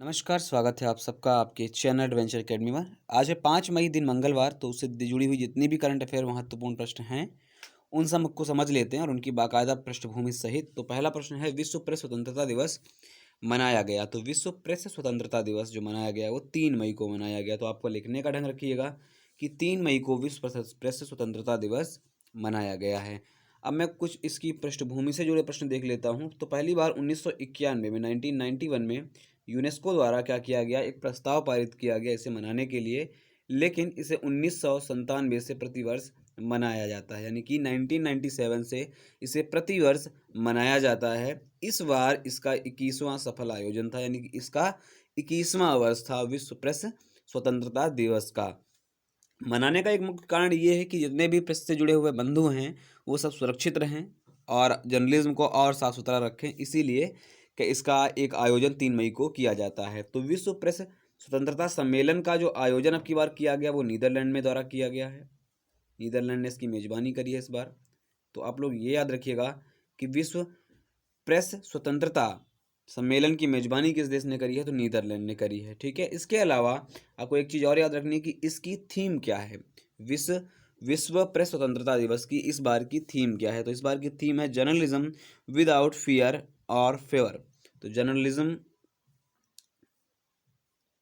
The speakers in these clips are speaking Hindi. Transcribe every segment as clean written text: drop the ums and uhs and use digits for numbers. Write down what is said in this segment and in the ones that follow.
नमस्कार, स्वागत है आप सबका आपके चैनल एडवेंचर अकेडमी में। आज है 5 मई दिन मंगलवार, तो उससे जुड़ी हुई जितनी भी करंट अफेयर महत्वपूर्ण प्रश्न हैं, उन सब को समझ लेते हैं और उनकी बाकायदा पृष्ठभूमि सहित। तो पहला प्रश्न है, विश्व प्रेस स्वतंत्रता दिवस मनाया गया। तो विश्व प्रेस स्वतंत्रता दिवस जो मनाया गया वो 3 मई को मनाया गया। तो आपको लिखने का ढंग रखिएगा कि 3 मई को विश्व प्रेस स्वतंत्रता दिवस मनाया गया है। अब मैं कुछ इसकी पृष्ठभूमि से जुड़े प्रश्न देख लेता हूँ। तो पहली बार 1991 में 1991 में यूनेस्को द्वारा क्या किया गया, एक प्रस्ताव पारित किया गया इसे मनाने के लिए, लेकिन इसे 1997 से प्रतिवर्ष मनाया जाता है, यानी कि 1997 से इसे प्रतिवर्ष मनाया जाता है। इस बार इसका 21वां सफल आयोजन था, यानी कि इसका 21वां वर्ष था विश्व प्रेस स्वतंत्रता दिवस का। मनाने का एक मुख्य कारण ये है कि जितने भी प्रेस से जुड़े हुए बंधु हैं वो सब सुरक्षित रहें और जर्नलिज्म को और साफ सुथरा रखें, इसीलिए कि इसका एक आयोजन 3 मई को किया जाता है। तो विश्व प्रेस स्वतंत्रता सम्मेलन का जो आयोजन अब की बार किया गया वो नीदरलैंड में द्वारा किया गया है। नीदरलैंड ने इसकी मेजबानी करी है इस बार। तो आप लोग ये याद रखिएगा कि विश्व प्रेस स्वतंत्रता सम्मेलन की मेजबानी किस देश ने करी है, तो नीदरलैंड ने करी है। ठीक है, इसके अलावा आपको एक चीज़ और याद रखनी है कि इसकी थीम क्या है। विश्व विश्व प्रेस स्वतंत्रता दिवस की इस बार की थीम क्या है, तो इस बार की थीम है जर्नलिज्म विदाउट फियर और फेवर। तो journalism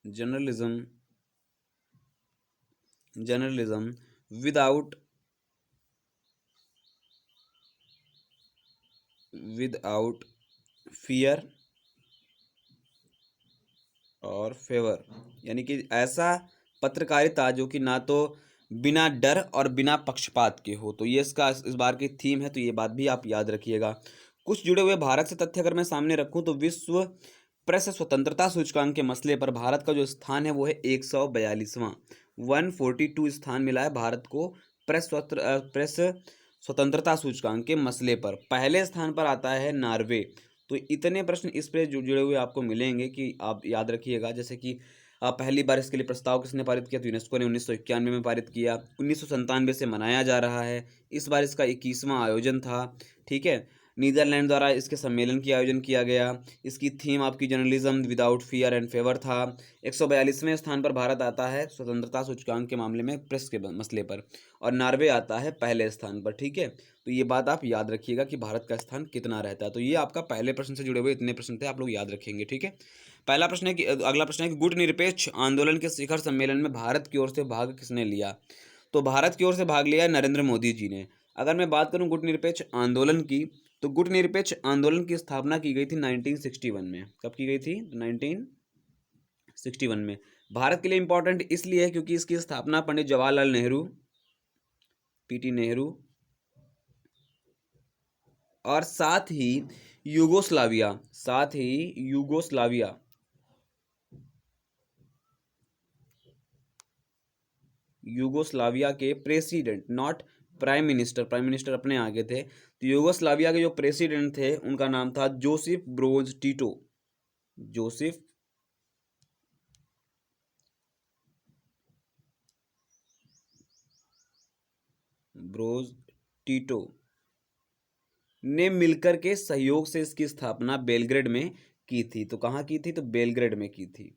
journalism journalism without without fear और फेवर, यानी कि ऐसा पत्रकारिता जो कि ना तो बिना डर और बिना पक्षपात के हो। तो ये इसका इस बार की थीम है, तो ये बात भी आप याद रखिएगा। कुछ जुड़े हुए भारत से तथ्य अगर मैं सामने रखूं तो विश्व प्रेस स्वतंत्रता सूचकांक के मसले पर भारत का जो स्थान है वो है 142वां। 142 स्थान मिला है भारत को प्रेस स्वतंत्रता सूचकांक के मसले पर। पहले स्थान पर आता है नॉर्वे। तो इतने प्रश्न इस पे जुड़े हुए आपको मिलेंगे कि आप याद रखिएगा। जैसे कि पहली बार इसके लिए प्रस्ताव किसने पारित किया, तो यूनेस्को ने 1991 में पारित किया। 1997 से मनाया जा रहा है। इस बार इसका 21वां आयोजन था। ठीक है, नीदरलैंड द्वारा इसके सम्मेलन की आयोजन किया गया। इसकी थीम आपकी journalism without fear and favour था। 142वें स्थान पर भारत आता है स्वतंत्रता सूचकांक के मामले में प्रेस के मसले पर, और नॉर्वे आता है पहले स्थान पर। ठीक है, तो ये बात आप याद रखिएगा कि भारत का स्थान कितना रहता है। तो ये आपका पहले प्रश्न से जुड़े हुए इतने प्रश्न थे, आप लोग याद रखेंगे। ठीक है, पहला प्रश्न है कि अगला प्रश्न है कि गुटनिरपेक्ष आंदोलन के शिखर सम्मेलन में भारत की ओर से भाग किसने लिया। तो भारत की ओर से भाग लिया नरेंद्र मोदी जी ने। अगर मैं बात करूं गुटनिरपेक्ष आंदोलन की, तो गुटनिरपेक्ष आंदोलन की स्थापना की गई थी 1961 में। कब की गई थी, 1961 में। भारत के लिए इंपॉर्टेंट इसलिए है क्योंकि इसकी स्थापना पंडित जवाहरलाल नेहरू, पीटी नेहरू और साथ ही यूगोस्लाविया के president, not prime minister, prime minister अपने आगे थे। तो यूगोस्लाविया के जो प्रेसिडेंट थे उनका नाम था Joseph Broz Tito. Joseph Broz Tito ने मिलकर के सहयोग से इसकी स्थापना बेलग्रेड में की थी। तो कहाँ की थी, तो बेलग्रेड में की थी।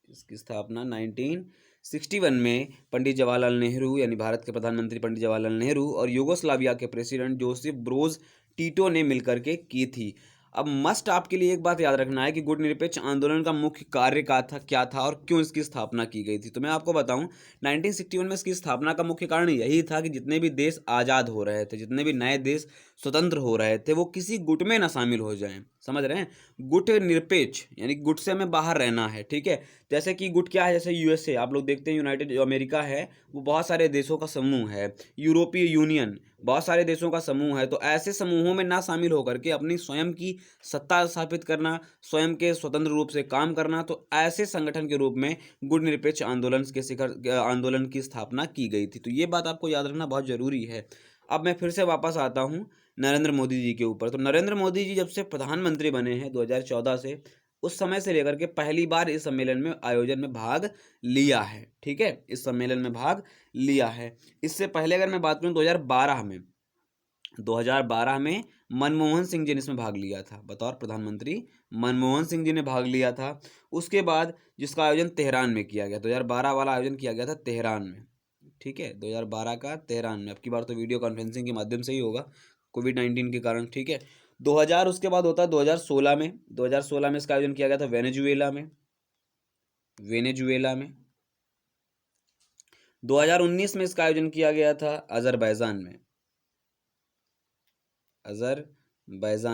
इसकी स्थापना 1961 में पंडित जवाहरलाल नेहरू, यानी भारत के प्रधानमंत्री पंडित जवाहरलाल नेहरू और यूगोस्लाविया के प्रेसिडेंट जोसेफ ब्रोज टीटो ने मिलकर के की थी। अब मस्ट आपके लिए एक बात याद रखना है कि गुटनिरपेक्ष आंदोलन का मुख्य कार्य क्या था और क्यों इसकी स्थापना की गई थी। तो मैं आपको बताऊं, 1961 में इसकी स्थापना का मुख्य कारण यही था कि जितने भी देश आज़ाद हो रहे थे, जितने भी नए देश स्वतंत्र हो रहे थे, वो किसी गुट में ना शामिल हो जाएं। समझ रहे हैं, गुट निरपेक्ष यानी गुट से हमें बाहर रहना है। ठीक है, जैसे कि गुट क्या है, जैसे यूएसए आप लोग देखते हैं, यूनाइटेड जो अमेरिका है वो बहुत सारे देशों का समूह है। यूरोपीय यूनियन बहुत सारे देशों का समूह है। तो ऐसे समूहों में ना शामिल होकर के अपनी स्वयं की सत्ता स्थापित करना, स्वयं के स्वतंत्र रूप से काम करना, तो ऐसे संगठन के रूप में गुटनिरपेक्ष आंदोलन की स्थापना की गई थी। तो ये बात आपको याद रखना बहुत जरूरी है। अब मैं फिर से वापस आता हूँ नरेंद्र मोदी जी के ऊपर। तो नरेंद्र मोदी जी जब से प्रधानमंत्री बने हैं 2014 से, उस समय से लेकर के पहली बार इस सम्मेलन में आयोजन में भाग लिया है। ठीक है, इस सम्मेलन में भाग लिया है। इससे पहले अगर मैं बात करूं 2012 में मनमोहन सिंह जी ने इसमें भाग लिया था, बतौर प्रधानमंत्री मनमोहन सिंह जी ने भाग लिया था। उसके बाद जिसका आयोजन तेहरान में किया गया, 2012 वाला आयोजन किया गया था तेहरान में, ठीक है, 2012 का तेहरान में। अब की बार तो वीडियो कॉन्फ्रेंसिंग के माध्यम से ही होगा, कोविड-19 के कारण, ठीक है। 2000 उसके बाद होता है 2016 में, 2016 में इसका आयोजन किया गया था वेनेजुएला में, 2019 में इसका आयोजन किया गया था अजरबैजान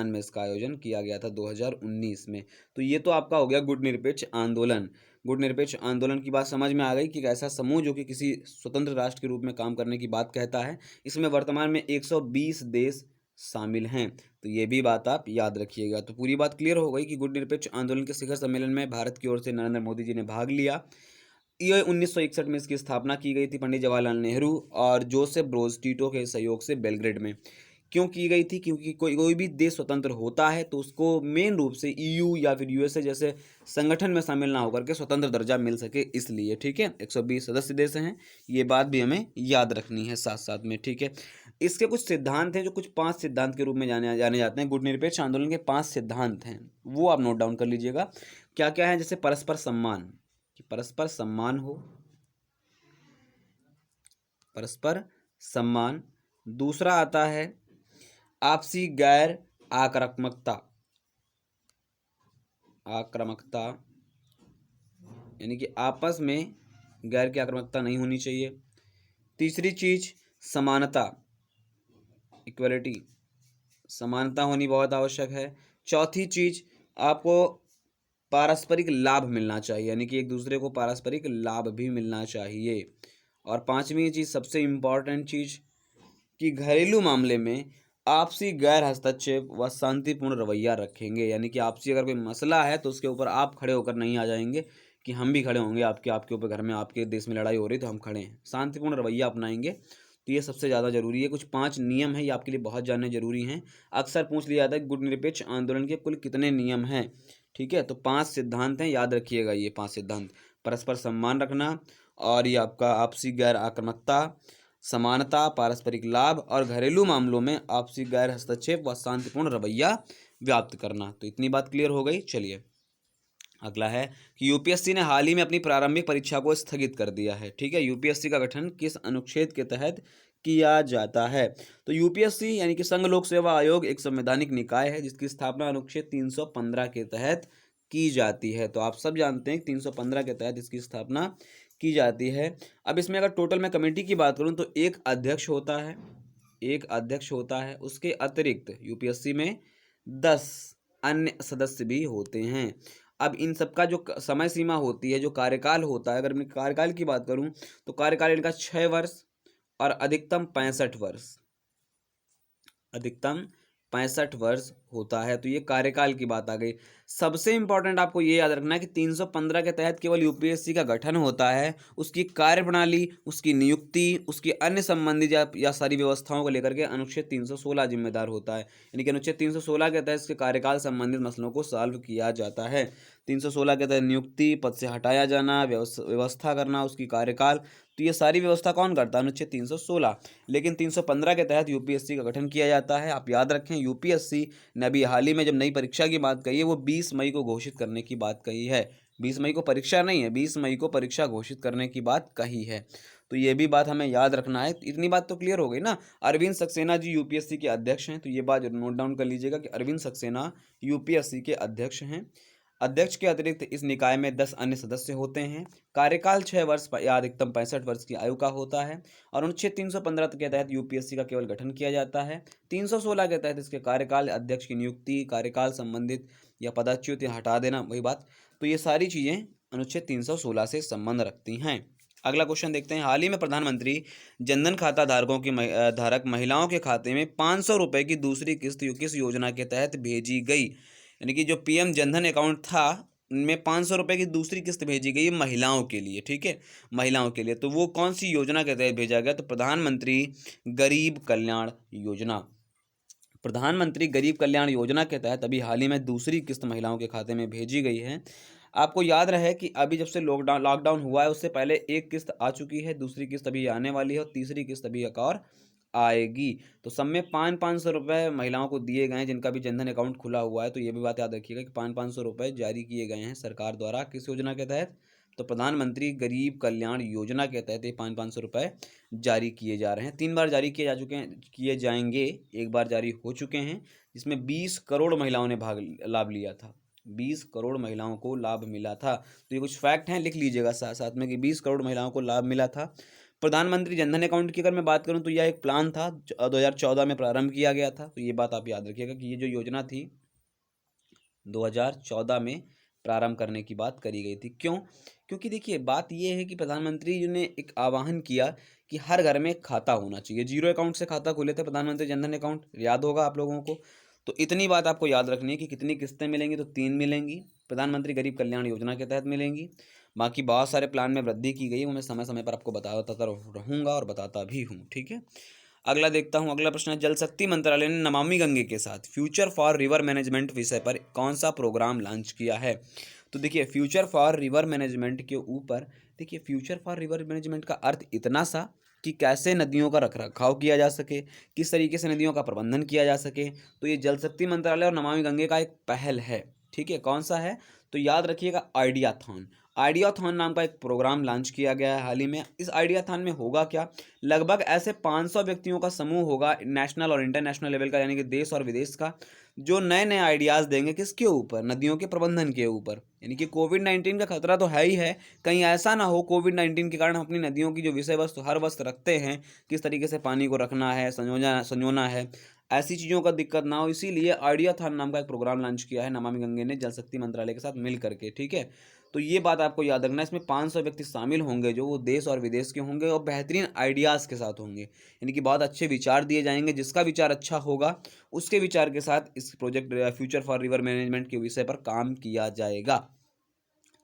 में इसका आयोजन किया गया था 2019 में। तो ये तो आपका हो गया गुट निरपेक्ष आंदोलन। गुट निरपेक्ष आंदोलन की बात समझ में आ गई कि एक ऐसा समूह जो कि किसी स्वतंत्र राष्ट्र के रूप में काम करने की बात कहता है। इसमें वर्तमान में 120 देश शामिल हैं, तो ये भी बात आप याद रखिएगा। तो पूरी बात क्लियर हो गई कि गुट निरपेक्ष आंदोलन के शिखर सम्मेलन में भारत की ओर से नरेंद्र मोदी जी ने भाग लिया। ये 1961 में इसकी स्थापना की गई थी पंडित जवाहरलाल नेहरू और जोसेफ ब्रोज टीटो के सहयोग से बेलग्रेड में। क्यों की गई थी? क्योंकि कोई भी देश स्वतंत्र होता है तो उसको मेन रूप से ईयू या फिर यूएसए जैसे संगठन में शामिल ना होकर के स्वतंत्र दर्जा मिल सके, इसलिए, ठीक है। 120 सदस्य देश हैं, ये बात भी हमें याद रखनी है साथ साथ में, ठीक है। इसके कुछ सिद्धांत हैं जो कुछ 5 सिद्धांत के रूप में जाने जाते हैं। गुटनिरपेक्ष आंदोलन के 5 सिद्धांत हैं, वो आप नोट डाउन कर लीजिएगा। क्या क्या है? जैसे परस्पर सम्मान, कि परस्पर सम्मान हो, परस्पर सम्मान। दूसरा आता है आपसी गैर आक्रामकता, यानी कि आपस में गैर की आक्रामकता नहीं होनी चाहिए। तीसरी चीज समानता, इक्वलिटी, समानता होनी बहुत आवश्यक है। चौथी चीज आपको पारस्परिक लाभ मिलना चाहिए, यानी कि एक दूसरे को पारस्परिक लाभ भी मिलना चाहिए। और पांचवी चीज, सबसे इम्पॉर्टेंट चीज, कि घरेलू मामले में आपसी गैर हस्तक्षेप व शांतिपूर्ण रवैया रखेंगे, यानी कि आपसी अगर कोई मसला है तो उसके ऊपर आप खड़े होकर नहीं आ जाएंगे कि हम भी खड़े होंगे आपके ऊपर, घर में आपके देश में लड़ाई हो रही तो हम खड़े हैं। शांतिपूर्ण रवैया अपनाएंगे, तो ये सबसे ज़्यादा जरूरी है। कुछ 5 नियम हैं, ये आपके लिए बहुत जानने जरूरी हैं। अक्सर पूछ लिया जाता है गुट निरपेक्ष आंदोलन के कुल कितने नियम हैं, ठीक है। तो 5 सिद्धांत हैं, याद रखिएगा ये 5 सिद्धांत। परस्पर सम्मान रखना, और ये आपका आपसी गैर आक्रामकता, समानता, पारस्परिक लाभ, और घरेलू मामलों में आपसी गैर हस्तक्षेप व शांतिपूर्ण रवैया व्याप्त करना। तो इतनी बात क्लियर हो गई। चलिए अगला है कि यूपीएससी ने हाल ही में अपनी प्रारंभिक परीक्षा को स्थगित कर दिया है, ठीक है। यूपीएससी का गठन किस अनुच्छेद के तहत किया जाता है? तो यूपीएससी यानी कि संघ लोक सेवा आयोग एक संवैधानिक निकाय है जिसकी स्थापना अनुच्छेद 315 के तहत की जाती है। तो आप सब जानते हैं 315 के तहत इसकी स्थापना की जाती है। अब इसमें अगर टोटल मैं कमेटी की बात करूं तो एक अध्यक्ष होता है, उसके अतिरिक्त यूपीएससी में 10 अन्य सदस्य भी होते हैं। अब इन सबका जो समय सीमा होती है, जो कार्यकाल होता है, अगर मैं कार्यकाल की बात करूं तो कार्यकाल इनका 6 वर्ष और अधिकतम 65 वर्ष होता है। तो ये कार्यकाल की बात आ गई। सबसे इंपॉर्टेंट आपको ये याद रखना है कि 315 के तहत केवल यूपीएससी का गठन होता है, उसकी कार्यप्रणाली, उसकी नियुक्ति, उसकी अन्य संबंधित या सारी व्यवस्थाओं को लेकर के अनुच्छेद 316 जिम्मेदार होता है। यानी कि अनुच्छेद 316 के तहत इसके कार्यकाल संबंधित मसलों को सॉल्व किया जाता है। 316 के तहत नियुक्ति, पद से हटाया जाना, व्यवस्था करना, उसकी कार्यकाल, तो ये सारी व्यवस्था कौन करता है? अनुच्छेद 316। लेकिन 315 के तहत यूपीएससी का गठन किया जाता है। आप याद रखें, यूपीएससी ने अभी हाल ही में जब नई परीक्षा की बात कही है वो 20 मई को घोषित करने की बात कही है। 20 मई को परीक्षा नहीं है, 20 मई को परीक्षा घोषित करने की बात कही है। तो ये भी बात हमें याद रखना है। इतनी बात तो क्लियर हो गई ना। अरविंद सक्सेना जी यूपीएससी के अध्यक्ष हैं, तो ये बात नोट डाउन कर लीजिएगा कि अरविंद सक्सेना यूपीएससी के अध्यक्ष हैं। अध्यक्ष के अतिरिक्त इस निकाय में 10 अन्य सदस्य होते हैं। कार्यकाल 6 वर्ष या अधिकतम 65 वर्ष की आयु का होता है। और अनुच्छेद 315 के तहत यूपीएससी का केवल गठन किया जाता है। 316 के तहत इसके कार्यकाल, अध्यक्ष की नियुक्ति, कार्यकाल संबंधित या पदच्युत या हटा देना, वही बात। तो ये सारी चीज़ें अनुच्छेद 316 से संबंध रखती हैं। अगला क्वेश्चन देखते हैं। हाल ही में प्रधानमंत्री जनधन खाता धारकों की धारक महिलाओं के खाते में 500 रुपये की दूसरी किस्त किस योजना के तहत भेजी गई? यानी कि जो पीएम जनधन अकाउंट था उनमें 500 रुपये की दूसरी किस्त भेजी गई है महिलाओं के लिए, ठीक है, महिलाओं के लिए। तो वो कौन सी योजना के तहत भेजा गया? तो प्रधानमंत्री गरीब कल्याण योजना। प्रधानमंत्री गरीब कल्याण योजना के तहत अभी हाल ही में दूसरी किस्त महिलाओं के खाते में भेजी गई है। आपको याद रहे कि अभी जब से लॉकडाउन हुआ है उससे पहले एक किस्त आ चुकी है, दूसरी किस्त अभी आने वाली है और तीसरी किस्त अभी एक और आएगी। तो सब में 500-500 रुपये महिलाओं को दिए गए हैं जिनका भी जनधन अकाउंट खुला हुआ है। तो ये भी बात याद रखिएगा कि 500-500 रुपये जारी किए गए हैं सरकार द्वारा किस योजना के तहत, तो प्रधानमंत्री गरीब कल्याण योजना के तहत ये 500-500 रुपये जारी किए जा रहे हैं। 3 बार जारी किए जा चुके हैं, किए जाएंगे, एक बार जारी हो चुके हैं, जिसमें 20 करोड़ महिलाओं ने लाभ लिया था। 20 करोड़ महिलाओं को लाभ मिला था। तो ये कुछ फैक्ट हैं, लिख लीजिएगा साथ साथ में कि 20 करोड़ महिलाओं को लाभ मिला था। प्रधानमंत्री जनधन अकाउंट की अगर मैं बात करूं तो यह एक प्लान था, 2014 में प्रारंभ किया गया था। तो ये बात आप याद रखिएगा कि ये जो योजना थी 2014 में प्रारंभ करने की बात करी गई थी। क्यों? क्योंकि देखिए बात ये है कि प्रधानमंत्री जी ने एक आह्वान किया कि हर घर में एक खाता होना चाहिए। जीरो अकाउंट से खाता खोले थे प्रधानमंत्री जनधन अकाउंट, याद होगा आप लोगों को। तो इतनी बात आपको याद रखनी है कि कितनी किस्तें मिलेंगी, तो 3 मिलेंगी, प्रधानमंत्री गरीब कल्याण योजना के तहत मिलेंगी। बाकी बहुत सारे प्लान में वृद्धि की गई, वो मैं समय समय पर आपको बताता रहूँगा और बताता भी हूँ, ठीक है। अगला देखता हूँ, अगला प्रश्न है, जल शक्ति मंत्रालय ने नमामि गंगे के साथ फ्यूचर फॉर रिवर मैनेजमेंट विषय पर कौन सा प्रोग्राम लॉन्च किया है। तो देखिए फ्यूचर फॉर रिवर मैनेजमेंट के ऊपर, देखिए फ्यूचर फॉर रिवर मैनेजमेंट का अर्थ इतना सा कि कैसे नदियों का रखरखाव किया जा सके, किस तरीके से नदियों का प्रबंधन किया जा सके। तो ये जल शक्ति मंत्रालय और नमामि गंगे का एक पहल है, ठीक है। कौन सा है? तो याद रखिएगा, आइडियाथॉन। आइडियाथॉन नाम का एक प्रोग्राम लॉन्च किया गया है हाल ही में। इस आइडियाथॉन में होगा क्या, लगभग ऐसे 500 व्यक्तियों का समूह होगा, नेशनल और इंटरनेशनल लेवल का, यानी कि देश और विदेश का, जो नए नए आइडियाज़ देंगे किसके ऊपर, नदियों के प्रबंधन के ऊपर। यानी कि कोविड-19 का खतरा तो है ही है, कहीं ऐसा ना हो कोविड-19 के कारण हम अपनी नदियों की जो विषय वस्तु हर वक्त रखते हैं, किस तरीके से पानी को रखना है, संजोना है, ऐसी चीज़ों का दिक्कत ना हो, इसीलिए आइडियाथॉन नाम का एक प्रोग्राम लॉन्च किया है नमामि गंगे ने जल शक्ति मंत्रालय के साथ मिल करके, ठीक है। तो ये बात आपको याद रखना है, इसमें 500 व्यक्ति शामिल होंगे जो वो देश और विदेश के होंगे और बेहतरीन आइडियाज़ के साथ होंगे, यानी कि बहुत अच्छे विचार दिए जाएंगे। जिसका विचार अच्छा होगा उसके विचार के साथ इस project future for river management के विषय पर काम किया जाएगा।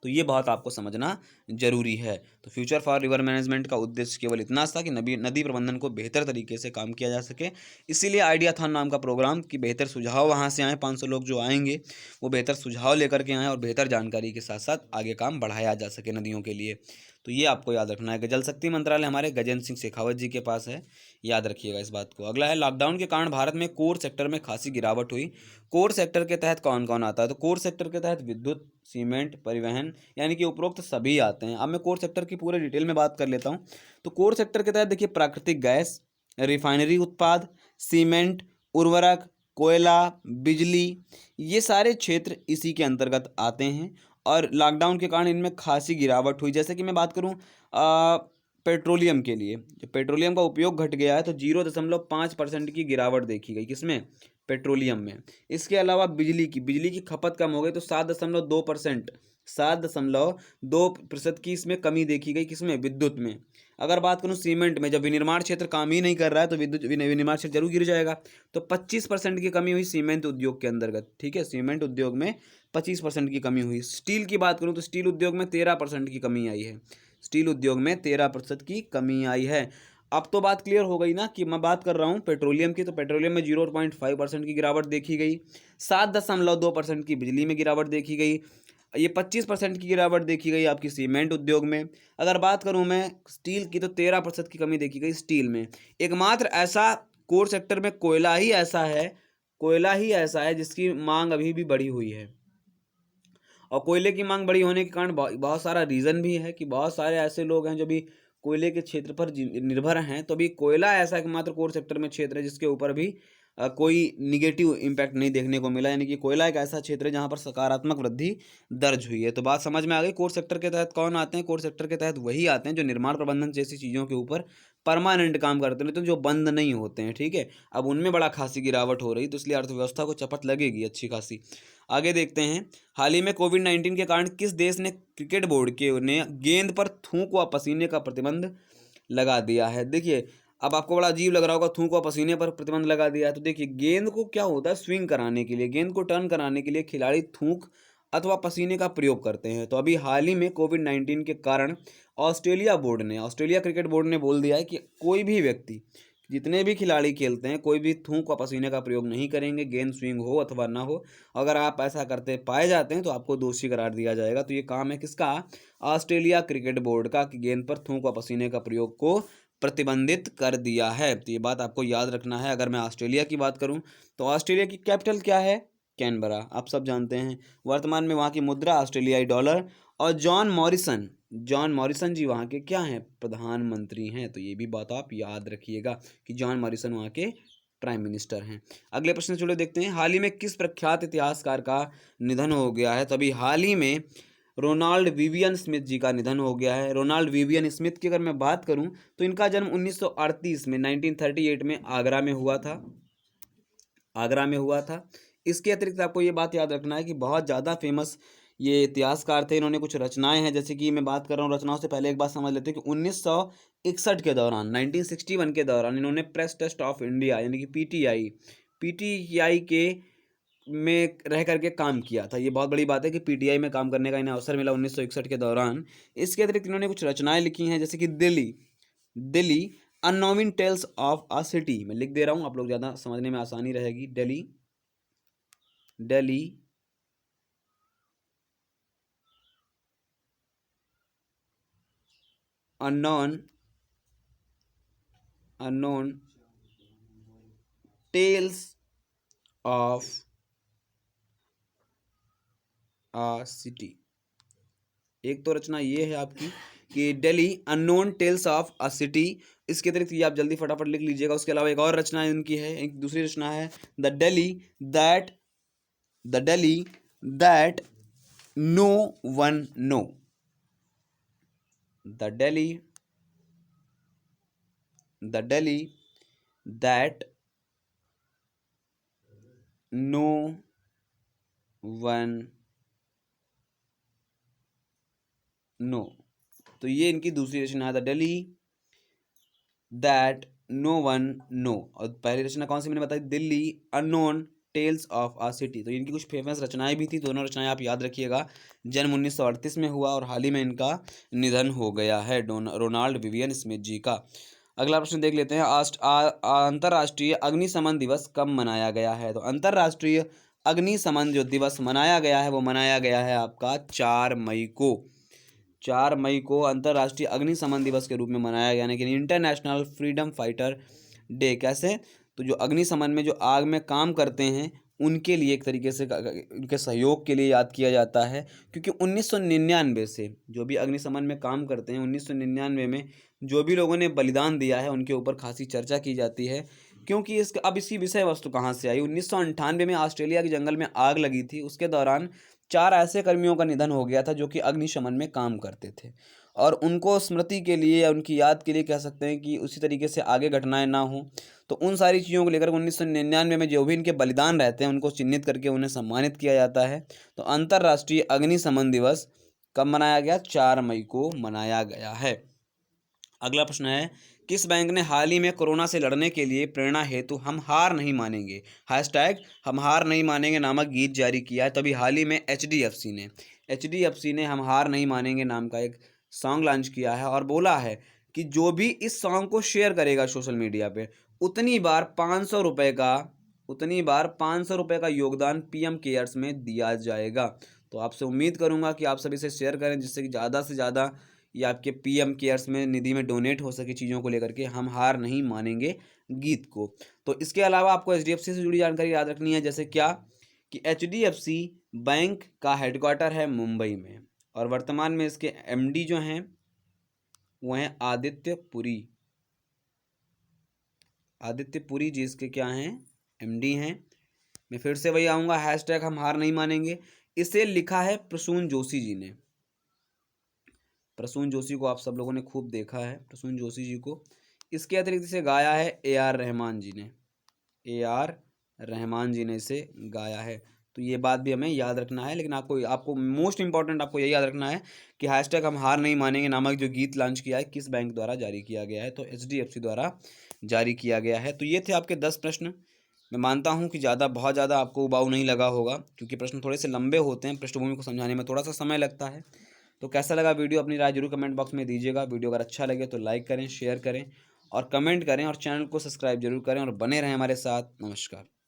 तो ये बात आपको समझना जरूरी है। तो फ्यूचर फॉर रिवर मैनेजमेंट का उद्देश्य केवल इतना था कि नदी प्रबंधन को बेहतर तरीके से काम किया जा सके, इसीलिए आइडियाथॉन नाम का प्रोग्राम कि बेहतर सुझाव वहाँ से आए, 500 लोग जो आएंगे वो बेहतर सुझाव लेकर के आएँ और बेहतर जानकारी के साथ साथ आगे काम बढ़ाया जा सके नदियों के लिए। तो ये आपको याद रखना है कि जल शक्ति मंत्रालय हमारे गजेंद्र सिंह शेखावत जी के पास है, याद रखिएगा इस बात को। अगला है, लॉकडाउन के कारण भारत में कोर सेक्टर में खासी गिरावट हुई। कोर सेक्टर के तहत कौन कौन आता है? तो कोर सेक्टर के तहत विद्युत, सीमेंट, परिवहन, यानी कि उपरोक्त सभी आते हैं। अब मैं कोर सेक्टर की पूरे डिटेल में बात कर लेता हूँ। तो कोर सेक्टर के तहत देखिए प्राकृतिक गैस, रिफाइनरी उत्पाद, सीमेंट, उर्वरक, कोयला, बिजली, ये सारे क्षेत्र इसी के अंतर्गत आते हैं। और लॉकडाउन के कारण इनमें खासी गिरावट हुई। जैसे कि मैं बात करूं पेट्रोलियम के लिए, जब पेट्रोलियम का उपयोग घट गया है तो 0.5% की गिरावट देखी गई, किसमें? पेट्रोलियम में। इसके अलावा बिजली की खपत कम हो गई, तो 7.2%, 7.2% की इसमें कमी देखी गई, किसमें? विद्युत में। अगर बात करूं सीमेंट में, जब विनिर्माण क्षेत्र काम ही नहीं कर रहा है तो विद्युत विनिर्माण क्षेत्र जरूर गिर जाएगा। तो 25% की कमी हुई सीमेंट उद्योग के अंतर्गत, ठीक है। सीमेंट उद्योग में 25% की कमी हुई। स्टील की बात करूं तो स्टील उद्योग में 13% की कमी आई है। स्टील उद्योग में 13% की कमी आई है। अब तो बात क्लियर हो गई ना कि मैं बात कर रहा हूं पेट्रोलियम की, तो पेट्रोलियम में 0.5% की गिरावट देखी गई, 7.2% की बिजली में गिरावट देखी गई, ये 25% की गिरावट देखी गई आपकी सीमेंट उद्योग में। अगर बात करूं मैं स्टील की, तो 13% की कमी देखी गई स्टील में। एकमात्र ऐसा कोर सेक्टर में कोयला ही ऐसा है जिसकी मांग अभी भी बढ़ी हुई है। और कोयले की मांग बड़ी होने के कारण बहुत सारा रीज़न भी है कि बहुत सारे ऐसे लोग हैं जो भी कोयले के क्षेत्र पर निर्भर हैं। तो अभी कोयला ऐसा एकमात्र कोर सेक्टर में क्षेत्र है जिसके ऊपर भी कोई निगेटिव इम्पैक्ट नहीं देखने को मिला, यानी कि कोयला एक ऐसा क्षेत्र है जहां पर सकारात्मक वृद्धि दर्ज हुई है। तो बात समझ में आ गई। कोर सेक्टर के तहत कौन आते हैं? कोर सेक्टर के तहत वही आते हैं जो निर्माण प्रबंधन जैसी चीज़ों के ऊपर परमानेंट काम करते हैं, तो जो बंद नहीं होते हैं, ठीक है। अब उनमें बड़ा खासी गिरावट हो रही, तो इसलिए अर्थव्यवस्था को चपत लगेगी अच्छी खासी। आगे देखते हैं, हाल ही में कोविड-19 के कारण किस देश ने क्रिकेट बोर्ड के ने गेंद पर थूक व पसीने का प्रतिबंध लगा दिया है? देखिए अब आपको बड़ा अजीब लग रहा होगा, थूक व पसीने पर प्रतिबंध लगा दिया है। तो देखिए गेंद को क्या होता है, स्विंग कराने के लिए, गेंद को टर्न कराने के लिए खिलाड़ी थूक अथवा पसीने का प्रयोग करते हैं। तो अभी हाल ही में कोविड-19 के कारण ऑस्ट्रेलिया क्रिकेट बोर्ड ने बोल दिया है कि कोई भी व्यक्ति, जितने भी खिलाड़ी खेलते हैं, कोई भी थूक व पसीने का प्रयोग नहीं करेंगे, गेंद स्विंग हो अथवा ना हो। अगर आप ऐसा करते पाए जाते हैं तो आपको दोषी करार दिया जाएगा। तो ये काम है किसका? ऑस्ट्रेलिया क्रिकेट बोर्ड का, कि गेंद पर थूक व पसीने का प्रयोग को प्रतिबंधित कर दिया है। तो ये बात आपको याद रखना है। अगर मैं ऑस्ट्रेलिया की बात करूं तो ऑस्ट्रेलिया की कैपिटल क्या है? कैनबरा, आप सब जानते हैं। वर्तमान में वहाँ की मुद्रा ऑस्ट्रेलियाई डॉलर। और जॉन मॉरिसन जी वहाँ के क्या हैं? प्रधानमंत्री हैं। तो ये भी बात आप याद रखिएगा कि जॉन मॉरिसन वहाँ के प्राइम मिनिस्टर हैं। अगले प्रश्न से जुड़े देखते हैं, हाल ही में किस प्रख्यात इतिहासकार का निधन हो गया है? तो अभी हाल ही में रोनाल्ड विवियन स्मिथ जी का निधन हो गया है। रोनाल्ड विवियन स्मिथ की अगर मैं बात करूं तो इनका जन्म 1938 में 1938 में आगरा में हुआ था। इसके अतिरिक्त आपको ये बात याद रखना है कि बहुत ज़्यादा फेमस ये इतिहासकार थे। इन्होंने कुछ रचनाएं हैं, जैसे कि मैं बात कर रहा हूँ रचनाओं से पहले एक बात समझ लेते हैं कि 1961 के दौरान 1961 के दौरान इन्होंने प्रेस ट्रस्ट ऑफ इंडिया यानी कि पीटीआई के में रह करके काम किया था। ये बहुत बड़ी बात है कि पीटीआई में काम करने का इन्हें अवसर मिला 1961 के दौरान। इसके अतिरिक्त इन्होंने कुछ रचनाएं लिखी हैं, जैसे कि Delhi unknown tales of a city. मैं लिख दे रहा हूँ, आप लोग ज़्यादा समझने में आसानी रहेगी। Delhi unknown tales of a city. एक तो रचना ये है आपकी कि Delhi unknown tales of a city. इसके अतिरिक्त ये आप जल्दी फटाफट लिख लीजिएगा। उसके अलावा एक और रचना इनकी है, एक दूसरी रचना है the Delhi that no one know. The Delhi that no one know. तो ये इनकी दूसरी रचना है, the Delhi that no one know. और पहली रचना कौन सी मैंने बताई? Delhi unknown tales of a city. तो इनकी कुछ फेमस रचनाएं भी थी, दोनों रचनाएं आप याद रखिएगा। जन्म 1938 में हुआ और हाल ही में इनका निधन हो गया है, रोनाल्ड विवियन स्मिथ जी का। अगला प्रश्न देख लेते हैं, अंतर्राष्ट्रीय अग्निशमन दिवस कब मनाया गया है? तो अंतर्राष्ट्रीय अग्निशमन जो दिवस मनाया गया है वो मनाया गया है आपका 4 मई को। 4 मई को अंतर्राष्ट्रीय अग्निशमन दिवस के रूप में मनाया गया, यानी कि इंटरनेशनल फ्रीडम फाइटर डे। कैसे? तो जो अग्निशमन में जो आग में काम करते हैं उनके लिए एक तरीके से उनके सहयोग के लिए याद किया जाता है, क्योंकि 1999 से जो भी अग्निशमन में काम करते हैं 1999 में जो भी लोगों ने बलिदान दिया है उनके ऊपर खासी चर्चा की जाती है। क्योंकि इसकी विषय वस्तु कहाँ से आई? 1998 में ऑस्ट्रेलिया के जंगल में आग लगी थी। उसके दौरान 4 ऐसे कर्मियों का निधन हो गया था जो कि अग्निशमन में काम करते थे, और उनको स्मृति के लिए या उनकी याद के लिए कह सकते हैं कि उसी तरीके से आगे घटनाएं ना हो, तो उन सारी चीज़ों को लेकर 1999 में जो भी इनके बलिदान रहते हैं उनको चिन्हित करके उन्हें सम्मानित किया जाता है। तो अंतर्राष्ट्रीय अग्निशमन दिवस कब मनाया गया? 4 मई को मनाया गया है। अगला प्रश्न है, किस बैंक ने हाल ही में कोरोना से लड़ने के लिए प्रेरणा हेतु हम हार नहीं मानेंगे #हम हार नहीं मानेंगे नामक गीत जारी किया है? तभी हाल ही में एच डी एफ सी ने हम हार नहीं मानेंगे नाम का एक सॉन्ग लॉन्च किया है और बोला है कि जो भी इस सॉन्ग को शेयर करेगा सोशल मीडिया पे उतनी बार 500 रुपये का योगदान पीएम केयर्स में दिया जाएगा। तो आपसे उम्मीद करूंगा कि आप सभी से शेयर करें, जिससे कि ज़्यादा से ज़्यादा ये आपके पीएम केयर्स में निधि में डोनेट हो सके चीज़ों को लेकर के, हम हार नहीं मानेंगे गीत को। तो इसके अलावा आपको एचडीएफसी से जुड़ी जानकारी याद रखनी है, जैसे क्या कि एचडीएफसी बैंक का हेडक्वार्टर है मुंबई में, और वर्तमान में इसके एमडी जो हैं वो हैं आदित्य पुरी जी इसके क्या हैं? एमडी हैं। मैं फिर से वही आऊँगा, #हम हार नहीं मानेंगे। इसे लिखा है प्रसून जोशी जी ने। प्रसून जोशी को आप सब लोगों ने खूब देखा है, प्रसून जोशी जी को। इसके अतिरिक्त इसे गाया है ए.आर. रहमान जी ने इसे गाया है। तो ये बात भी हमें याद रखना है, लेकिन आपको मोस्ट इंपॉर्टेंट आपको यही याद रखना है कि #हम हार नहीं मानेंगे नामक जो गीत लॉन्च किया है किस बैंक द्वारा जारी किया गया है? तो एचडीएफसी द्वारा जारी किया गया है। तो ये थे आपके 10 प्रश्न। मैं मानता हूँ कि बहुत ज़्यादा आपको उबाऊ नहीं लगा होगा, क्योंकि प्रश्न थोड़े से लंबे होते हैं, पृष्ठभूमि को समझाने में थोड़ा सा समय लगता है। तो कैसा लगा वीडियो, अपनी राय जरूर कमेंट बॉक्स में दीजिएगा। वीडियो अगर अच्छा लगे तो लाइक करें, शेयर करें और कमेंट करें, और चैनल को सब्सक्राइब जरूर करें और बने रहें हमारे साथ। नमस्कार।